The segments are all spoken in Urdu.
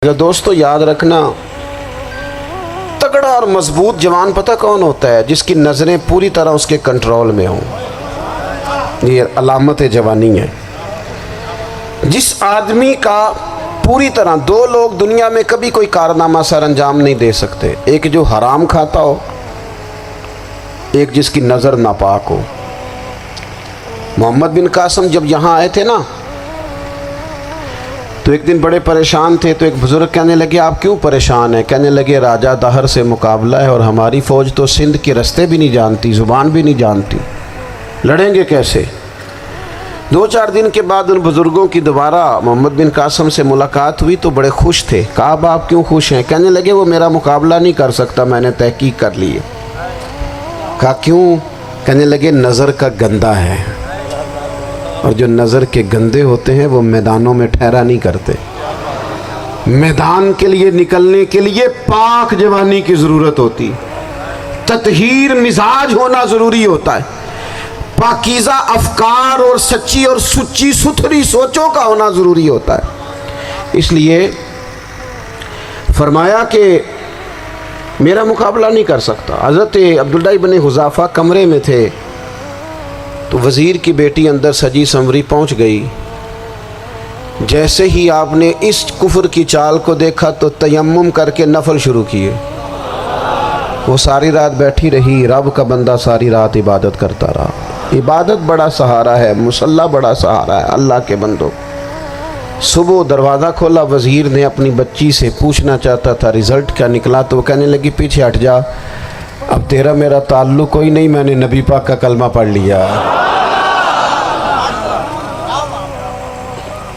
دوستو یاد رکھنا، تگڑا اور مضبوط جوان پتہ کون ہوتا ہے؟ جس کی نظریں پوری طرح اس کے کنٹرول میں ہوں۔ یہ علامت جوانی ہے۔ جس آدمی کا پوری طرح، دو لوگ دنیا میں کبھی کوئی کارنامہ سر انجام نہیں دے سکتے، ایک جو حرام کھاتا ہو، ایک جس کی نظر ناپاک ہو۔ محمد بن قاسم جب یہاں آئے تھے نا، تو ایک دن بڑے پریشان تھے، تو ایک بزرگ کہنے لگے آپ کیوں پریشان ہیں؟ کہنے لگے راجہ دہر سے مقابلہ ہے اور ہماری فوج تو سندھ کے رستے بھی نہیں جانتی، زبان بھی نہیں جانتی، لڑیں گے کیسے؟ 2-4 دن کے بعد ان بزرگوں کی دوبارہ محمد بن قاسم سے ملاقات ہوئی تو بڑے خوش تھے۔ کہا اب آپ کیوں خوش ہیں؟ کہنے لگے وہ میرا مقابلہ نہیں کر سکتا، میں نے تحقیق کر لی ہے۔ کہا کیوں؟ کہنے لگے نظر کا گندہ ہے، اور جو نظر کے گندے ہوتے ہیں وہ میدانوں میں ٹھہرا نہیں کرتے۔ میدان کے لیے نکلنے کے لیے پاک جوانی کی ضرورت ہوتی، تطہیر مزاج ہونا ضروری ہوتا ہے، پاکیزہ افکار اور سچی اور سچی ستھری سوچوں کا ہونا ضروری ہوتا ہے۔ اس لیے فرمایا کہ میرا مقابلہ نہیں کر سکتا۔ حضرت عبداللہ بن حذافہ کمرے میں تھے، تو وزیر کی بیٹی اندر سجی سنوری پہنچ گئی۔ جیسے ہی آپ نے اس کفر کی چال کو دیکھا تو تیمم کر کے نفل شروع کیے۔ وہ ساری رات بیٹھی رہی، رب کا بندہ ساری رات عبادت کرتا رہا۔ عبادت بڑا سہارا ہے، مصلی بڑا سہارا ہے اللہ کے بندوں۔ صبح دروازہ کھولا، وزیر نے اپنی بچی سے پوچھنا چاہتا تھا رزلٹ کیا نکلا، تو وہ کہنے لگی پیچھے ہٹ جا، اب تیرا میرا تعلق کوئی نہیں، میں نے نبی پاک کا کلمہ پڑھ لیا۔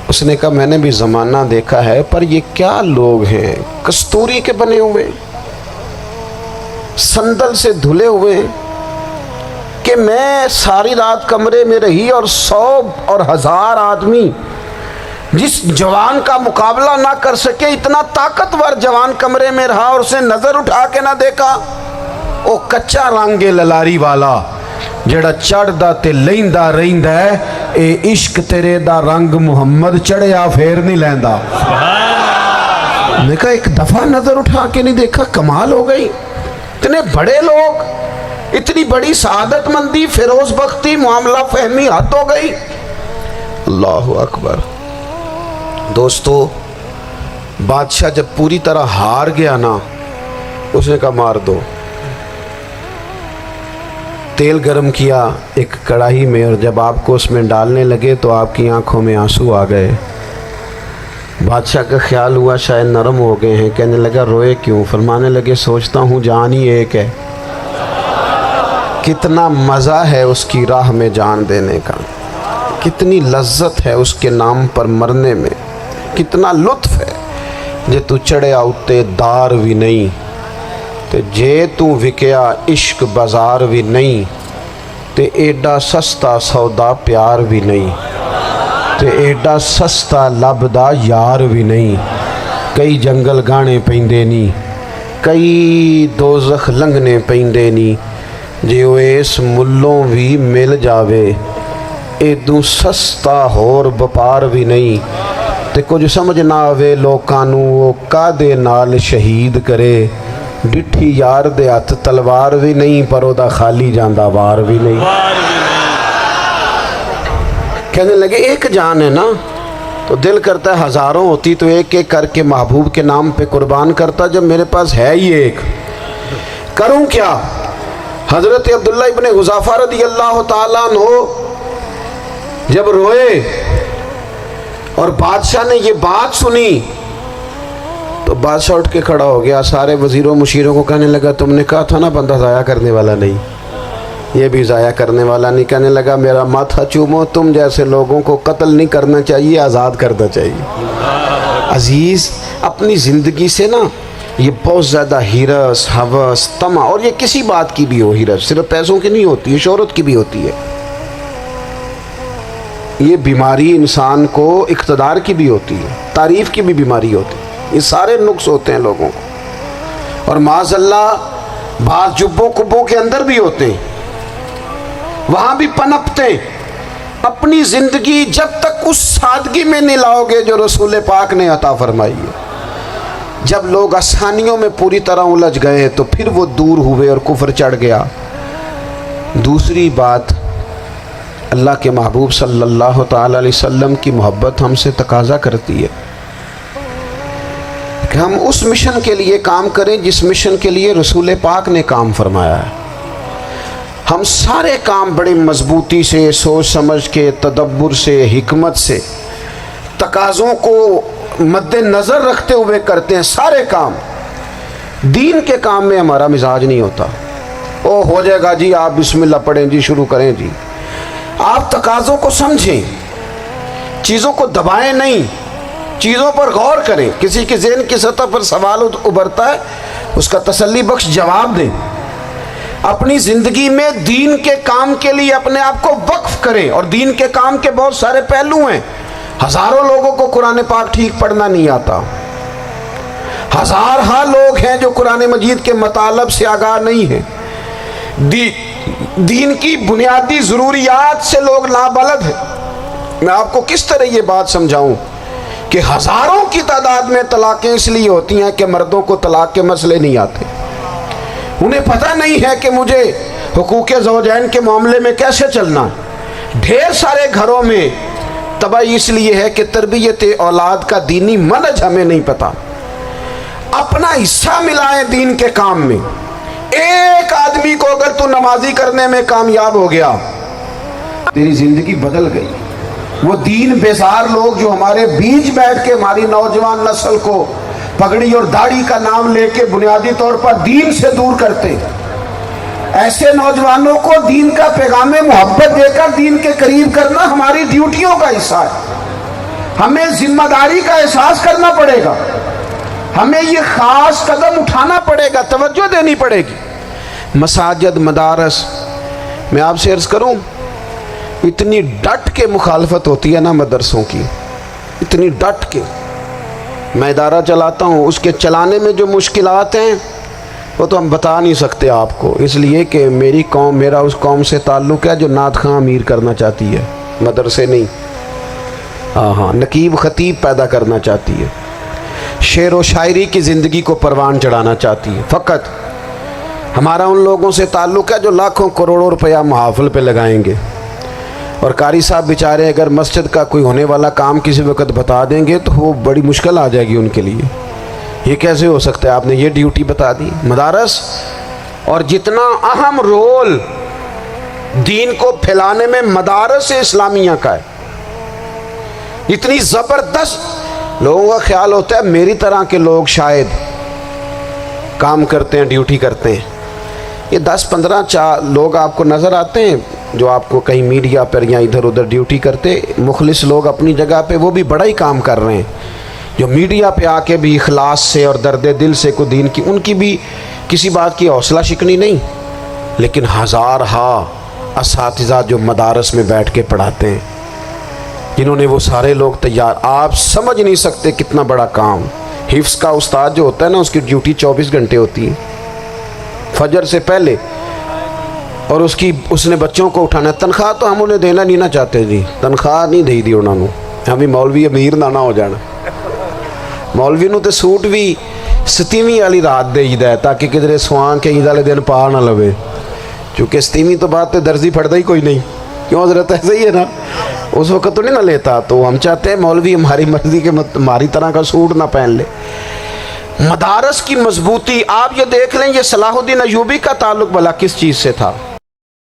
اس نے کہا میں نے بھی زمانہ دیکھا ہے، پر یہ کیا لوگ ہیں، کستوری کے بنے ہوئے، سندل سے دھلے ہوئے، کہ میں ساری رات کمرے میں رہی اور 100 اور 1000 آدمی جس جوان کا مقابلہ نہ کر سکے، اتنا طاقتور جوان کمرے میں رہا اور اسے نظر اٹھا کے نہ دیکھا۔ او کچا رنگ للاری والا جڑا چڑھدا تے لیندا رہندا ہے، اے عشق تیرے دا رنگ محمد چڑھیا پھر نہیں لیندا۔ میں کہا ایک دفعہ نظر اٹھا کے نہیں دیکھا، کمال ہو گئی۔ اتنے بڑے لوگ، اتنی بڑی سعادت مندی، فیروز بختی، معاملہ فہمی حد ہو گئی۔ اللہ اکبر۔ دوستو بادشاہ جب پوری طرح ہار گیا نا، اس نے کہا مار دو۔ تیل گرم کیا ایک کڑاہی میں، اور جب آپ کو اس میں ڈالنے لگے تو آپ کی آنکھوں میں آنسو آ گئے۔ بادشاہ کا خیال ہوا شاید نرم ہو گئے ہیں، کہنے لگا روئے کیوں؟ فرمانے لگے سوچتا ہوں جان ہی ایک ہے، کتنا مزہ ہے اس کی راہ میں جان دینے کا، کتنی لذت ہے اس کے نام پر مرنے میں، کتنا لطف ہے۔ جے تو چڑھیا اتے دار بھی نہیں، تے جے تو وکیا عشق بازار بھی نہیں، تے ایڈا سستا سودا پیار بھی نہیں، تے ایڈا سستا لبدا یار بھی نہیں۔ کئی جنگل گانے پیندے نہیں، کئی دوزخ لنگنے پیندے نہیں، جے وہ اس ملوں بھی مل جاوے، ایدوں سستا ہور بپار بھی نہیں۔ تے کچھ سمجھ نہ آوے لوکاں نوں وہ کادے نال شہید کرے، ڈٹھی یار دے ہاتھ تلوار بھی نہیں، پر او دا خالی جاندہ وار بھی نہیں۔ کہنے لگے ایک جان ہے نا، تو دل کرتا ہے ہزاروں ہوتی تو ایک ایک کر کے محبوب کے نام پہ قربان کرتا، جب میرے پاس ہے ہی ایک، کروں کیا؟ حضرت عبداللہ ابن حذافہ رضی اللہ تعالیٰ عنہ جب روئے اور بادشاہ نے یہ بات سنی، تو بادشاہ اٹھ کے کھڑا ہو گیا، سارے وزیروں مشیروں کو کہنے لگا تم نے کہا تھا نا بندہ ضائع کرنے والا نہیں، یہ بھی ضائع کرنے والا نہیں۔ کہنے لگا میرا ماتھا چومو، تم جیسے لوگوں کو قتل نہیں کرنا چاہیے، آزاد کرنا چاہیے۔ عزیز اپنی زندگی سے نا یہ بہت زیادہ ہرس، ہوس، طمع، اور یہ کسی بات کی بھی ہو، ہرس صرف پیسوں کی نہیں ہوتی ہے، شہرت کی بھی ہوتی ہے، یہ بیماری انسان کو اقتدار کی بھی ہوتی ہے، تعریف کی بھی بیماری ہوتی ہے، یہ سارے نقص ہوتے ہیں لوگوں کو، اور معاذ اللہ بعض جبوں کبوں کے اندر بھی ہوتے ہیں، وہاں بھی پنپتے ہیں۔ اپنی زندگی جب تک اس سادگی میں نہیں لاؤ گے جو رسول پاک نے عطا فرمائی ہے، جب لوگ آسانیوں میں پوری طرح الجھ گئے تو پھر وہ دور ہوئے اور کفر چڑھ گیا۔ دوسری بات، اللہ کے محبوب صلی اللہ تعالی علیہ وسلم کی محبت ہم سے تقاضا کرتی ہے کہ ہم اس مشن کے لیے کام کریں جس مشن کے لیے رسول پاک نے کام فرمایا ہے۔ ہم سارے کام بڑے مضبوطی سے، سوچ سمجھ کے، تدبر سے، حکمت سے، تقاضوں کو مد نظر رکھتے ہوئے کرتے ہیں سارے کام۔ دین کے کام میں ہمارا مزاج نہیں ہوتا، او ہو جائے گا جی، آپ بسم اللہ پڑھیں جی، شروع کریں جی۔ آپ تقاضوں کو سمجھیں، چیزوں کو دبائیں نہیں، چیزوں پر غور کریں۔ کسی کے ذہن کی سطح پر سوال ابھرتا ہے، اس کا تسلی بخش جواب دیں۔ اپنی زندگی میں دین کے کام کے لیے اپنے آپ کو وقف کریں، اور دین کے کام کے بہت سارے پہلو ہیں۔ ہزاروں لوگوں کو قرآن پاک ٹھیک پڑھنا نہیں آتا، ہزارہ لوگ ہیں جو قرآن مجید کے مطالب سے آگاہ نہیں ہیں، دین کی بنیادی ضروریات سے لوگ نابلد ہیں۔ میں آپ کو کس طرح یہ بات سمجھاؤں کہ ہزاروں کی تعداد میں طلاقیں اس لیے ہوتی ہیں کہ مردوں کو طلاق کے مسئلے نہیں آتے، انہیں پتہ نہیں ہے کہ مجھے حقوق زوجین کے معاملے میں کیسے چلنا۔ ڈھیر سارے گھروں میں تباہی اس لیے ہے کہ تربیت اولاد کا دینی منہج ہمیں نہیں پتہ۔ اپنا حصہ ملائیں دین کے کام میں۔ ایک آدمی کو اگر تو نمازی کرنے میں کامیاب ہو گیا، تیری زندگی بدل گئی۔ وہ دین بیزار لوگ جو ہمارے بیچ بیٹھ کے ہماری نوجوان نسل کو پگڑی اور داڑھی کا نام لے کے بنیادی طور پر دین سے دور کرتے، ایسے نوجوانوں کو دین کا پیغام محبت دے کر دین کے قریب کرنا ہماری ڈیوٹیوں کا حصہ ہے۔ ہمیں ذمہ داری کا احساس کرنا پڑے گا، ہمیں یہ خاص قدم اٹھانا پڑے گا، توجہ دینی پڑے گی۔ مساجد، مدارس، میں آپ سے عرض کروں، اتنی ڈٹ کے مخالفت ہوتی ہے نا مدرسوں کی، اتنی ڈٹ کے۔ میں ادارہ چلاتا ہوں، اس کے چلانے میں جو مشکلات ہیں وہ تو ہم بتا نہیں سکتے آپ کو، اس لیے کہ میری قوم، میرا اس قوم سے تعلق ہے جو نعت خواں امیر کرنا چاہتی ہے، مدرسے نہیں۔ ہاں، نقیب خطیب پیدا کرنا چاہتی ہے، شعر و شاعری کی زندگی کو پروان چڑھانا چاہتی ہے۔ فقط ہمارا ان لوگوں سے تعلق ہے جو لاکھوں کروڑوں روپیہ محافل پہ لگائیں گے، اور قاری صاحب بیچارے اگر مسجد کا کوئی ہونے والا کام کسی وقت بتا دیں گے تو وہ بڑی مشکل آ جائے گی ان کے لیے۔ یہ کیسے ہو سکتا ہے، آپ نے یہ ڈیوٹی بتا دی۔ مدارس، اور جتنا اہم رول دین کو پھیلانے میں مدارس اسلامیہ کا ہے، اتنی زبردست، لوگوں کا خیال ہوتا ہے میری طرح کے لوگ شاید کام کرتے ہیں، ڈیوٹی کرتے ہیں۔ یہ 10-15 لوگ آپ کو نظر آتے ہیں جو آپ کو کہیں میڈیا پر یا ادھر ادھر ڈیوٹی کرتے، مخلص لوگ اپنی جگہ پہ، وہ بھی بڑا ہی کام کر رہے ہیں، جو میڈیا پہ آ کے بھی اخلاص سے اور درد دل سے کو دین کی، ان کی بھی کسی بات کی حوصلہ شکنی نہیں۔ لیکن ہزارہ اساتذہ جو مدارس میں بیٹھ کے پڑھاتے ہیں، جنہوں نے وہ سارے لوگ تیار، آپ سمجھ نہیں سکتے کتنا بڑا کام۔ حفظ کا استاد جو ہوتا ہے نا، اس کی ڈیوٹی 24 گھنٹے ہوتی ہے، فجر سے پہلے، اور اس نے بچوں کو اٹھانا۔ تنخواہ تو ہم انہیں دینا نہیں نہ چاہتے جی، تنخواہ نہیں دے دی انہوں نے، ہمیں مولوی امیر نہ ہو جانا۔ مولوی نو تے سوٹ بھی 27ویں والی رات دے ہے تاکہ کدھر سوان کے عید والے دن پا نہ لوے، چونکہ 27ویں تو بعد تے درزی پھڑتا ہی کوئی نہیں، کیوں حضرت ایسے ہی ہے نا، اس وقت تو نہیں نہ لیتا۔ تو ہم چاہتے ہیں مولوی ہماری مرضی کے ہماری طرح کا سوٹ نہ پہن لے۔ مدارس کی مضبوطی، آپ یہ دیکھ لیں، یہ صلاح الدین ایوبی کا تعلق بھلا کس چیز سے تھا؟